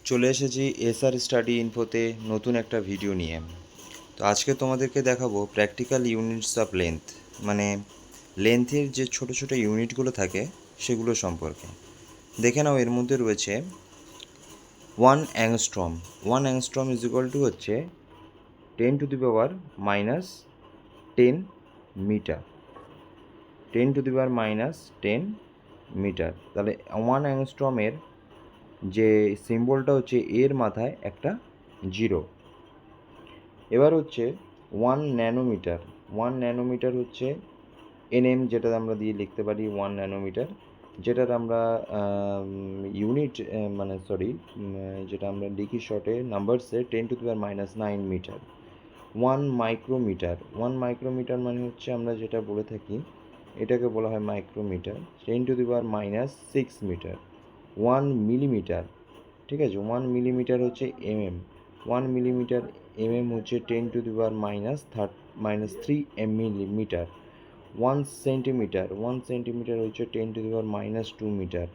চলে এসেছি SR study ইনফোতে নতুন একটা ভিডিও নিয়ে। তো আজকে তোমাদেরকে দেখাবো প্র্যাকটিক্যাল ইউনিটস অফ লেন্থ, মানে লেন্থের যে ছোট ছোট ইউনিটগুলো থাকে সেগুলো সম্পর্কে। দেখে নাও, এর মধ্যে রয়েছে 1 angstrom. 1 angstrom is equal two হচ্ছে 10⁻⁻10 মিটার। 10⁻⁻10 মিটার। তাহলে 1 অ্যাংস্ট্রমের যে সিম্বলটা হচ্ছে এর মাথায় একটা 0। এবার হচ্ছে 1 ন্যানোমিটার। 1 ন্যানোমিটার হচ্ছে এনএম, যেটা আমরা দিয়ে লিখতে পারি 1 ন্যানোমিটার, যেটার আমরা ইউনিট যেটা আমরা লিখি শর্টে নাম্বারসে 10⁻⁹ মিটার। 1 মাইক্রোমিটার। 1 মাইক্রোমিটার মানে হচ্ছে আমরা যেটা বলে থাকি এটাকে বলা হয় মাইক্রোমিটার, 10⁻⁶ মিটার। 1 মিলিমিটার, ঠিক আছে, 1 মিলিমিটার হচ্ছে এমএম। 1 মিলিমিটার এমএম হচ্ছে 10⁻³ মিলিমিটার। 1 সেন্টিমিটার। 1 সেন্টিমিটার হচ্ছে 10⁻² metre.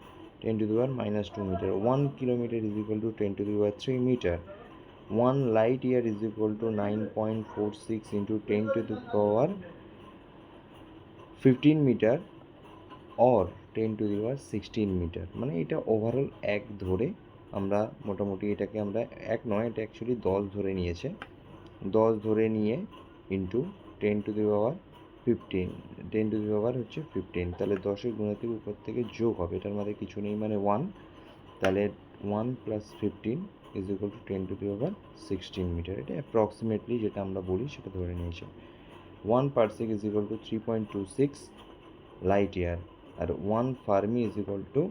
10⁻² metre. 1 kilometre is equal to 10⁻³ metre. 1 light year is equal to 9.46 into 10⁻15 metre or 10⁻16 metre. মানে এটা ওভারঅল এক ধরে আমরা মোটামুটি এটাকে আমরা এক নয়, এটা অ্যাকচুয়ালি 10 ধরে নিয়েছে। 10 ধরে নিয়ে ইন্টু 10⁻15, 10⁻15, তাহলে 10-এর গুণিতক উপর থেকে যোগ হবে, এটার মধ্যে কিছু নেই মানে 1, তাহলে 1 + 15 ইজ ইকুয়াল টু 10⁻16 মিটার। এটা অ্যাপ্রক্সিমেটলি যেটা আমরা বলি সেটা ধরে নিয়েছে। 1 parsec is equal to 3.26 light year, আর 1 fermi is equal to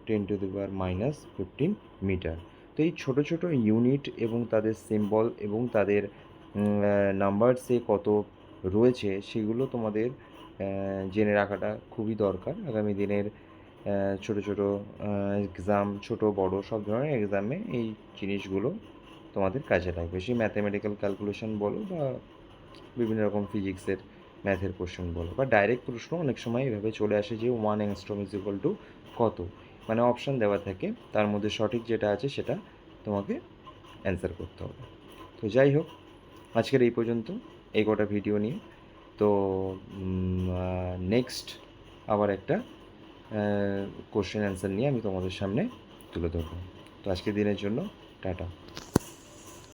10⁻⁻15 metre. তো এই ছোটো ছোটো ইউনিট এবং তাদের সিম্বল এবং তাদের নাম্বারসে কত রয়েছে সেগুলো তোমাদের জেনে রাখাটা খুবই দরকার। আগামী দিনের ছোটো ছোটো এক্সাম, ছোটো বড় সব ধরনের এক্সামে এই জিনিসগুলো তোমাদের কাজে লাগবে। সেই ম্যাথামেটিক্যাল ক্যালকুলেশন বলো বা বিভিন্ন রকম ফিজিক্সের ম্যাথের কোশ্চেন বলো, বা ডাইরেক্ট প্রশ্ন অনেক সময় এভাবে চলে আসে যে 1 অ্যাংস্ট্রম ইজ ইকুয়াল টু কত, মানে অপশান দেওয়া থাকে, তার মধ্যে সঠিক যেটা আছে সেটা তোমাকে অ্যান্সার করতে হবে। তো যাই হোক, আজকের এই পর্যন্ত এই কটা ভিডিও নিয়ে। তো নেক্সট আবার একটা কোশ্চেন অ্যান্সার নিয়ে আমি তোমাদের সামনে তুলে ধরবো। তো আজকের দিনের জন্য টাটা।